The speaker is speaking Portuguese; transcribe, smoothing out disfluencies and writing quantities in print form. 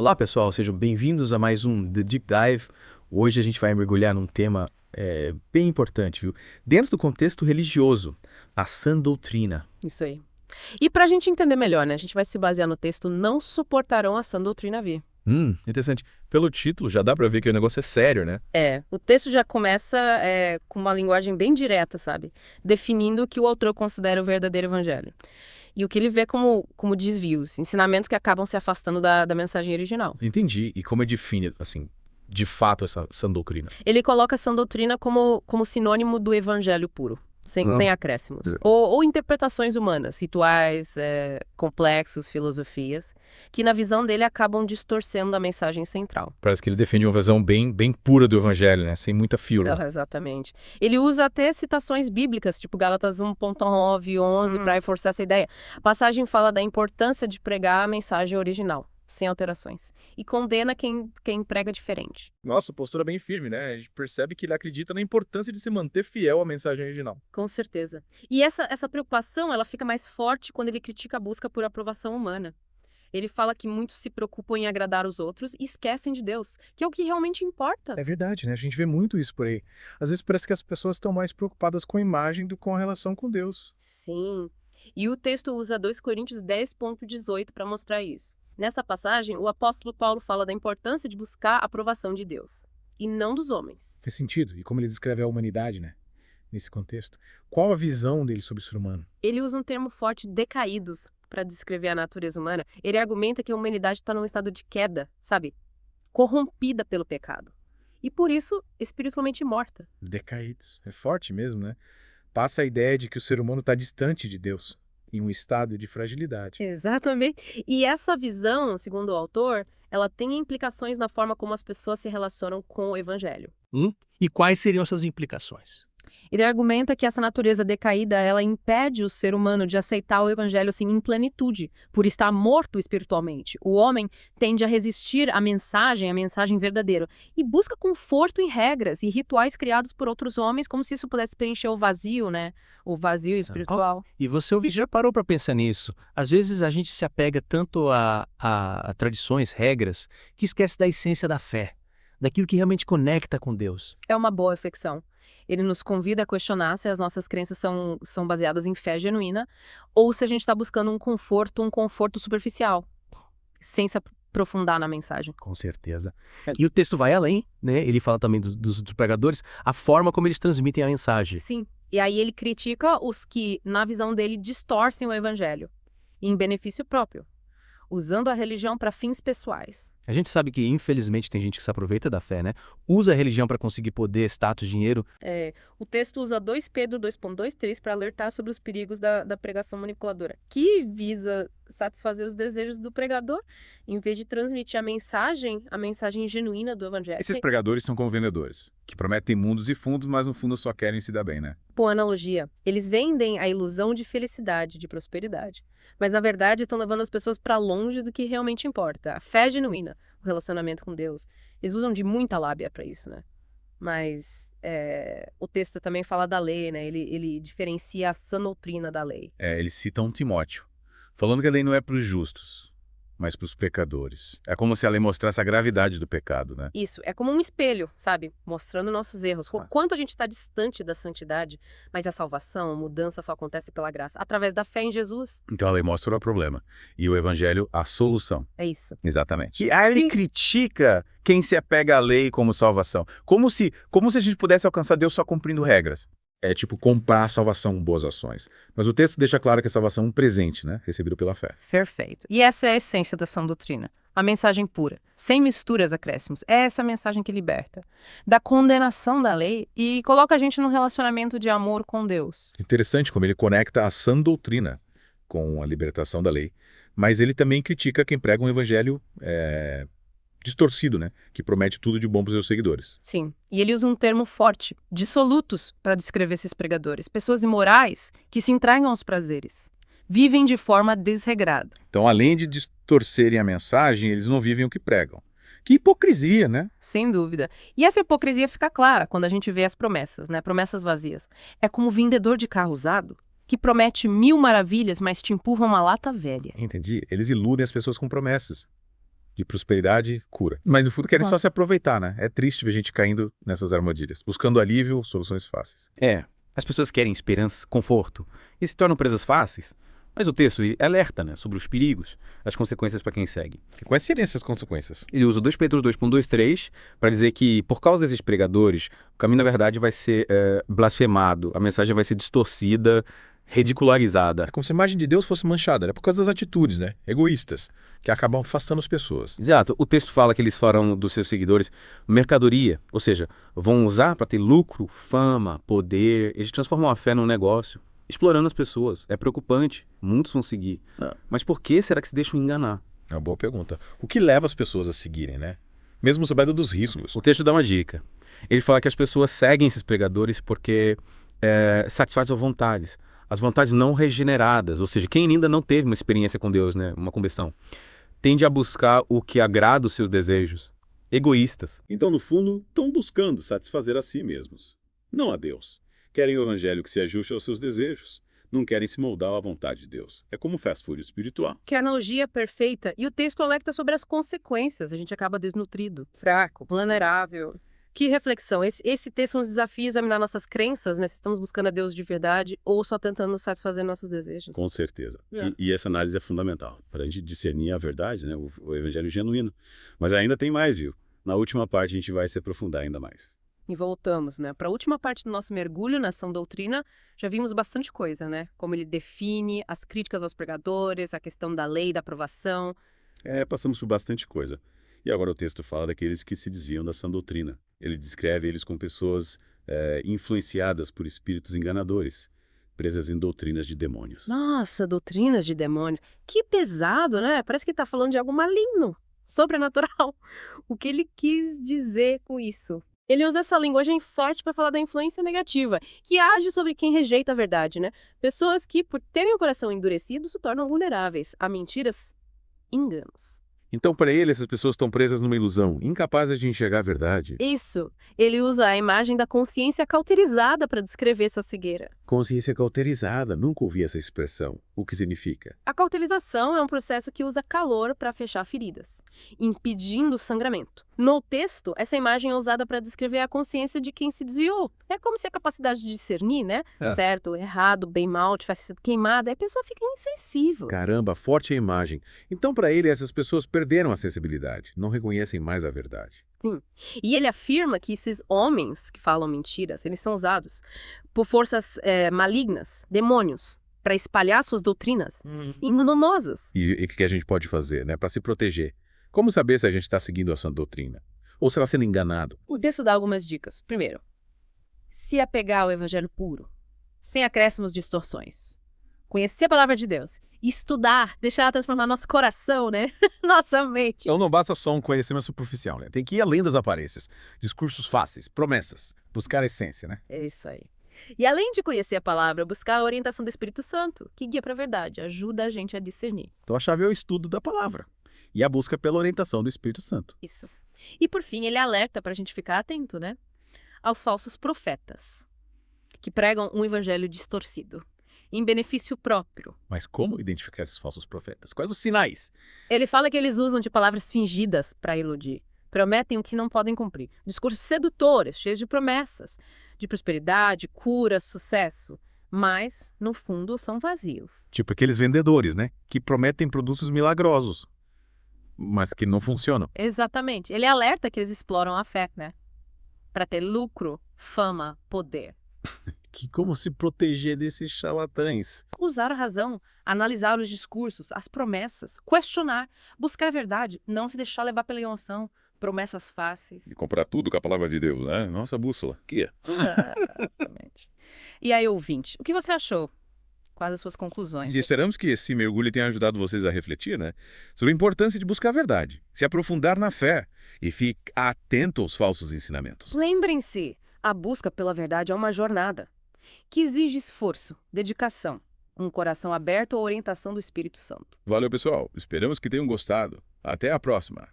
Olá pessoal, sejam bem-vindos a mais um The Deep Dive. Hoje a gente vai mergulhar num tema bem importante, viu? Dentro do contexto religioso, a sã doutrina. Isso aí. E para a gente entender melhor, né? A gente vai se basear no texto "Não suportarão a sã doutrina vir". Interessante. Pelo título já dá pra ver que o negócio é sério, né? O texto já começa com uma linguagem bem direta, sabe? Definindo o que o autor considera o verdadeiro evangelho. E o que ele vê como desvios, ensinamentos que acabam se afastando da mensagem original. Entendi. E como é define, assim, de fato essa sã doutrina? Ele coloca a sã doutrina como sinônimo do evangelho puro, sem, Não. sem acréscimos. Ou interpretações humanas, rituais, complexos, filosofias, que na visão dele acabam distorcendo a mensagem central. Parece que ele defende uma visão bem pura do evangelho, né? Sem muita fila. Exatamente. Ele usa até citações bíblicas, tipo Gálatas 1.9, 11, para reforçar essa ideia. A passagem fala da importância de pregar a mensagem original, sem alterações, e condena quem prega diferente. Nossa, postura bem firme, né? A gente percebe que ele acredita na importância de se manter fiel à mensagem original. Com certeza. E essa preocupação, ela fica mais forte quando ele critica a busca por aprovação humana. Ele fala que muitos se preocupam em agradar os outros e esquecem de Deus, que é o que realmente importa. É verdade, né? A gente vê muito isso por aí. Às vezes parece que as pessoas estão mais preocupadas com a imagem do que com a relação com Deus. Sim. E o texto usa 2 Coríntios 10.18 para mostrar isso. Nessa passagem, o apóstolo Paulo fala da importância de buscar a aprovação de Deus, e não dos homens. Faz sentido. E como ele descreve a humanidade, né? Nesse contexto. Qual a visão dele sobre o ser humano? Ele usa um termo forte, decaídos, para descrever a natureza humana. Ele argumenta que a humanidade está num estado de queda, sabe? Corrompida pelo pecado. E por isso, espiritualmente morta. Decaídos. É forte mesmo, né? Passa a ideia de que o ser humano está distante de Deus, em um estado de fragilidade. Exatamente. E essa visão, segundo o autor, ela tem implicações na forma como as pessoas se relacionam com o evangelho. E quais seriam essas implicações? Ele argumenta que essa natureza decaída, ela impede o ser humano de aceitar o evangelho assim em plenitude, por estar morto espiritualmente. O homem tende a resistir à mensagem verdadeira, e busca conforto em regras e rituais criados por outros homens, como se isso pudesse preencher o vazio, né? O vazio espiritual. E você já parou para pensar nisso? Às vezes a gente se apega tanto a tradições, regras, que esquece da essência da fé, daquilo que realmente conecta com Deus. É uma boa reflexão. Ele nos convida a questionar se as nossas crenças são baseadas em fé genuína ou se a gente está buscando um conforto superficial, sem se aprofundar na mensagem. Com certeza. E o texto vai além, né? Ele fala também dos pregadores, a forma como eles transmitem a mensagem. Sim, e aí ele critica os que, na visão dele, distorcem o evangelho, em benefício próprio, usando a religião para fins pessoais. A gente sabe que, infelizmente, tem gente que se aproveita da fé, né? Usa a religião para conseguir poder, status, dinheiro. O texto usa 2 Pedro 2.23 para alertar sobre os perigos da pregação manipuladora, que visa satisfazer os desejos do pregador, em vez de transmitir a mensagem genuína do evangelho. Esses pregadores são como vendedores, que prometem mundos e fundos, mas no fundo só querem se dar bem, né? Boa analogia. Eles vendem a ilusão de felicidade, de prosperidade, mas na verdade estão levando as pessoas para longe do que realmente importa, a fé genuína, o relacionamento com Deus. Eles usam de muita lábia para isso, né? Mas o texto também fala da lei, né? Ele diferencia a sã doutrina da lei. Eles citam Timóteo, falando que a lei não é para os justos, mas para os pecadores. É como se a lei mostrasse a gravidade do pecado, né? Isso, é como um espelho, sabe? Mostrando nossos erros. O quanto a gente está distante da santidade, mas a salvação, a mudança só acontece pela graça, através da fé em Jesus. Então a lei mostra o problema e o evangelho a solução. É isso. Exatamente. E aí ele critica quem se apega à lei como salvação. Como se a gente pudesse alcançar Deus só cumprindo regras. É tipo comprar a salvação com boas ações. Mas o texto deixa claro que a salvação é um presente, né? Recebido pela fé. Perfeito. E essa é a essência da sã doutrina. A mensagem pura, sem misturas, acréscimos. É essa mensagem que liberta da condenação da lei e coloca a gente num relacionamento de amor com Deus. Interessante como ele conecta a sã doutrina com a libertação da lei. Mas ele também critica quem prega um evangelho distorcido, né? Que promete tudo de bom para os seus seguidores. Sim, e ele usa um termo forte, dissolutos, para descrever esses pregadores. Pessoas imorais que se entregam aos prazeres. Vivem de forma desregrada. Então, além de distorcerem a mensagem, eles não vivem o que pregam. Que hipocrisia, né? Sem dúvida. E essa hipocrisia fica clara quando a gente vê as promessas, né? Promessas vazias. É como o vendedor de carro usado que promete 1000 maravilhas, mas te empurra uma lata velha. Entendi. Eles iludem as pessoas com promessas. de prosperidade, cura. Mas no fundo querem só se aproveitar, né? É triste ver gente caindo nessas armadilhas, buscando alívio, soluções fáceis. As pessoas querem esperança, conforto e se tornam presas fáceis. Mas o texto ele alerta, né, sobre os perigos, as consequências para quem segue. E quais seriam essas consequências? Ele usa 2 Pedro 2,2,3 para dizer que, por causa desses pregadores, o caminho da verdade vai ser blasfemado, a mensagem vai ser distorcida, ridicularizada. É como se a imagem de Deus fosse manchada, né? Por causa das atitudes, né? Egoístas, que acabam afastando as pessoas. Exato. O texto fala que eles farão dos seus seguidores mercadoria, ou seja, vão usar para ter lucro, fama, poder. Eles transformam a fé num negócio, explorando as pessoas. É preocupante. Muitos vão seguir. Mas por que será que se deixam enganar? É uma boa pergunta. O que leva as pessoas a seguirem, né? Mesmo sabendo dos riscos. O texto dá uma dica. Ele fala que as pessoas seguem esses pregadores porque satisfaz suas vontades. As vontades não regeneradas, ou seja, quem ainda não teve uma experiência com Deus, né, uma conversão, tende a buscar o que agrada os seus desejos, egoístas. Então, no fundo, estão buscando satisfazer a si mesmos, não a Deus. Querem o evangelho que se ajuste aos seus desejos. Não querem se moldar à vontade de Deus. É como fast food espiritual. Que analogia perfeita. E o texto alerta sobre as consequências. A gente acaba desnutrido, fraco, vulnerável. Que reflexão. Esse texto nos desafia a examinar nossas crenças, né? Se estamos buscando a Deus de verdade ou só tentando satisfazer nossos desejos. Com certeza. E essa análise é fundamental para a gente discernir a verdade, né? O evangelho genuíno. Mas ainda tem mais, viu? Na última parte a gente vai se aprofundar ainda mais. E voltamos, né? Para a última parte do nosso mergulho na sã doutrina, já vimos bastante coisa, né? Como ele define as críticas aos pregadores, a questão da lei, da aprovação. Passamos por bastante coisa. E agora o texto fala daqueles que se desviam da sã doutrina. Ele descreve eles como pessoas influenciadas por espíritos enganadores, presas em doutrinas de demônios. Nossa, doutrinas de demônios. Que pesado, né? Parece que está falando de algo maligno, sobrenatural. O que ele quis dizer com isso? Ele usa essa linguagem forte para falar da influência negativa, que age sobre quem rejeita a verdade, né? Pessoas que, por terem o coração endurecido, se tornam vulneráveis a mentiras, enganos. Então, para ele, essas pessoas estão presas numa ilusão, incapazes de enxergar a verdade. Isso. Ele usa a imagem da consciência cauterizada para descrever essa cegueira. Consciência cauterizada, nunca ouvi essa expressão. O que significa? A cauterização é um processo que usa calor para fechar feridas, impedindo o sangramento. No texto, essa imagem é usada para descrever a consciência de quem se desviou. É como se a capacidade de discernir, né? Certo, errado, bem, mal, tivesse sido queimada, a pessoa fica insensível. Caramba, forte a imagem. Então, para ele, essas pessoas perderam a sensibilidade, não reconhecem mais a verdade. Sim. E ele afirma que esses homens que falam mentiras, eles são usados por forças malignas, demônios, para espalhar suas doutrinas enganosas. E o que a gente pode fazer, né, para se proteger? Como saber se a gente está seguindo a sã doutrina? Ou se está sendo enganado? O texto dá algumas dicas. Primeiro, se apegar ao evangelho puro, sem acréscimos de distorções. Conhecer a palavra de Deus. Estudar, deixar ela transformar nosso coração, né? Nossa mente. Então não basta só um conhecimento superficial, né? Tem que ir além das aparências. Discursos fáceis, promessas, buscar a essência, né? É isso aí. E além de conhecer a palavra, buscar a orientação do Espírito Santo, que guia para a verdade, ajuda a gente a discernir. Então a chave é o estudo da palavra e a busca pela orientação do Espírito Santo. Isso. E por fim, ele alerta para a gente ficar atento, né? Aos falsos profetas, que pregam um evangelho distorcido, em benefício próprio. Mas como identificar esses falsos profetas? Quais os sinais? Ele fala que eles usam de palavras fingidas para iludir. Prometem o que não podem cumprir. Discursos sedutores, cheios de promessas, de prosperidade, cura, sucesso. Mas, no fundo, são vazios. Tipo aqueles vendedores, né? Que prometem produtos milagrosos, mas que não funcionam. Exatamente. Ele alerta que eles exploram a fé, né? Para ter lucro, fama, poder. Que como se proteger desses charlatães? Usar a razão, analisar os discursos, as promessas, questionar, buscar a verdade, não se deixar levar pela emoção, promessas fáceis. E comprar tudo com a palavra de Deus, né? Nossa bússola. Que é? Exatamente. E aí, ouvinte, o que você achou? Quais as suas conclusões? E esperamos que esse mergulho tenha ajudado vocês a refletir, né? Sobre a importância de buscar a verdade, se aprofundar na fé e ficar atento aos falsos ensinamentos. Lembrem-se, a busca pela verdade é uma jornada que exige esforço, dedicação, um coração aberto à orientação do Espírito Santo. Valeu, pessoal. Esperamos que tenham gostado. Até a próxima.